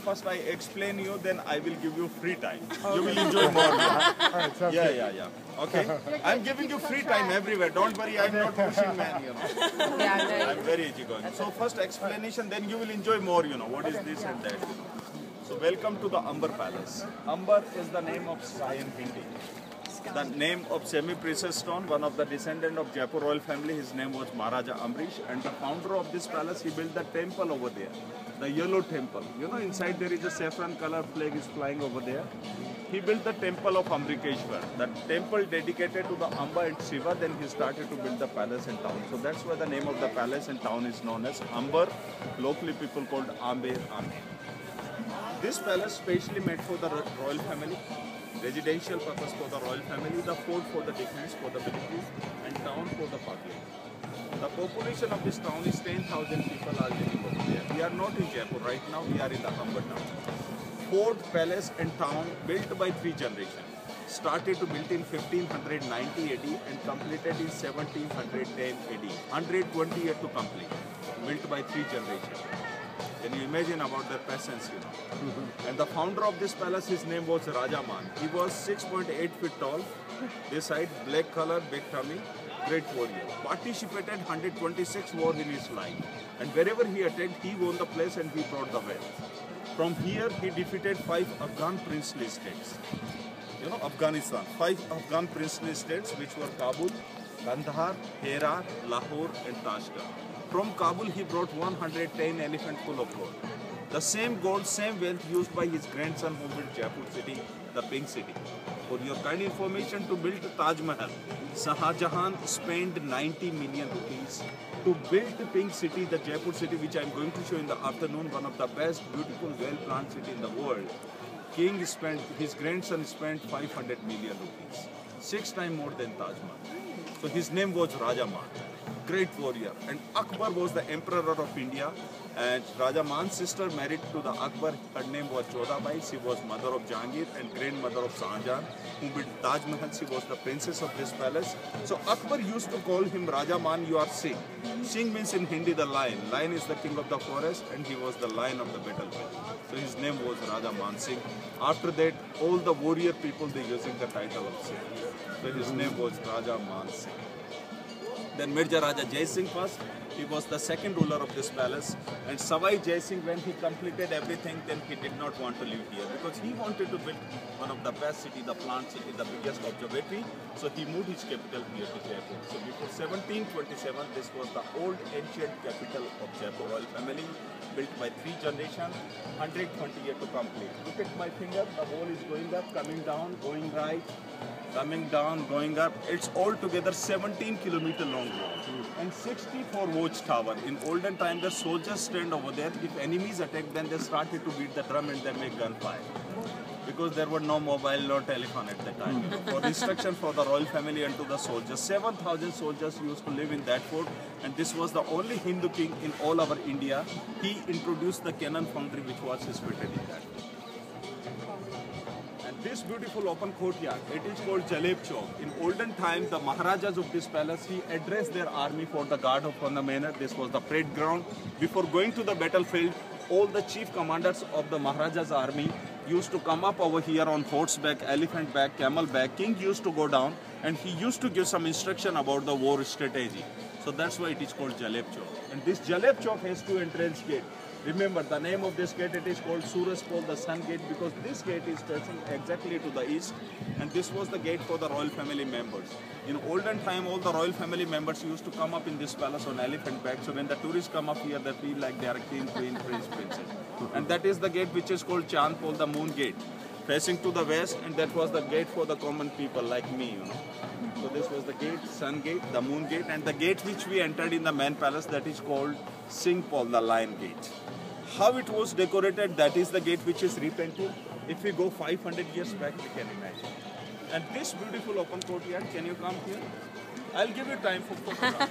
first I explain you, then I will give you free time. You will enjoy more. Yeah. Okay. I'm giving you free time everywhere. Don't worry, I'm not pushing man, I'm very easygoing. So first explanation, then you will enjoy more, what is this and that. So welcome to the Amber Palace. Amber is the name of sky in Hindi. The name of semi-precious stone, one of the descendant of Jaipur royal family, his name was Maharaja Amrish, and the founder of this palace, he built the temple over there, the yellow temple. Inside there is a saffron color flag is flying over there. He built the temple of Amrikeshwar, the temple dedicated to the Amba and Shiva. Then he started to build the palace and town. So that's why the name of the palace and town is known as Amber. Locally people called Amber. This palace specially made for the royal family, residential purpose for the royal family, the fort for the defense for the military, and town for the public. The population of this town is 10,000 people are living over there. We are not in Jaipur right now, we are in the Amber town. Fort, palace and town built by 3 generations. Started to built in 1590 AD and completed in 1710 AD. 120 years to complete. Built by 3 generations. Can you imagine about their presence, And the founder of this palace, his name was Raja Man. He was 6.8 feet tall. This side, black color, big tummy, great warrior. Participated 126 wars in his life. And wherever he attended, he won the place and he brought the wealth. From here, he defeated 5 Afghan princely states. Afghanistan. 5 Afghan princely states, which were Kabul, Kandahar, Herat, Lahore and Tashkent. From Kabul, he brought 110 elephants full of gold. The same gold, same wealth used by his grandson who built Jaipur city, the Pink City. For your kind information, to build the Taj Mahal, Shah Jahan spent 90 million rupees to build the Pink City, the Jaipur city, which I am going to show in the afternoon, one of the best, beautiful, well-planned city in the world. His grandson spent 500 million rupees, 6 times more than Taj Mahal. So his name was Raja Man, great warrior. And Akbar was the emperor of India. And Raja Man's sister married to the Akbar. Her name was Chodhabai. She was mother of Jahangir and grandmother of Shah Jahan, who built Taj Mahal. She was the princess of this palace. So Akbar used to call him Raja Man, you are Singh. Singh means in Hindi the lion. Lion is the king of the forest and he was the lion of the battlefield. So his name was Raja Man Singh. After that, all the warrior people, they using the title of Singh. So his name was Raja Man Singh. Then Mirza Raja Jai Singh first. He was the second ruler of this palace. And Savai Jai Singh, when he completed everything, then he did not want to live here because he wanted to build one of the best city, the plant city, the biggest observatory. So he moved his capital here to Jaipur. So before 1727, this was the old ancient capital of Jaipur royal family, built by 3 generations, 120 years to complete. Look at my finger, the wall is going up, coming down, going right, coming down, going up. It's altogether 17 kilometer long wall and 64 watchtower. In olden time, the soldiers stand over there. If enemies attack, then they started to beat the drum and they make gunfire. Because there were no mobile, no telephone at that time. For instruction for the royal family and to the soldiers. 7,000 soldiers used to live in that fort. And this was the only Hindu king in all over India. He introduced the cannon foundry which was situated in that. This beautiful open courtyard, it is called Jaleb Chowk. In olden times, the Maharajas of this palace, he addressed their army for the guard of the manor. This was the parade ground. Before going to the battlefield, all the chief commanders of the Maharajas army used to come up over here on horseback, elephant back, camel back. King used to go down and he used to give some instruction about the war strategy. So that's why it is called Jaleb Chowk. And this Jaleb Chowk has 2 entrance gates. Remember, the name of this gate, it is called Suraj Pol, the sun gate, because this gate is facing exactly to the east. And this was the gate for the royal family members. In olden time, all the royal family members used to come up in this palace on elephant back. So when the tourists come up here, they feel like they are king, queen, prince, princess. And that is the gate which is called Chand Pol, the moon gate, facing to the west. And that was the gate for the common people like me, So this was the gate, sun gate, the moon gate, and the gate which we entered in the main palace, that is called Singh Pol, the lion gate. How it was decorated, that is the gate which is repainted. If we go 500 years back, we can imagine. And this beautiful open courtyard, can you come here? I'll give you time for photograph.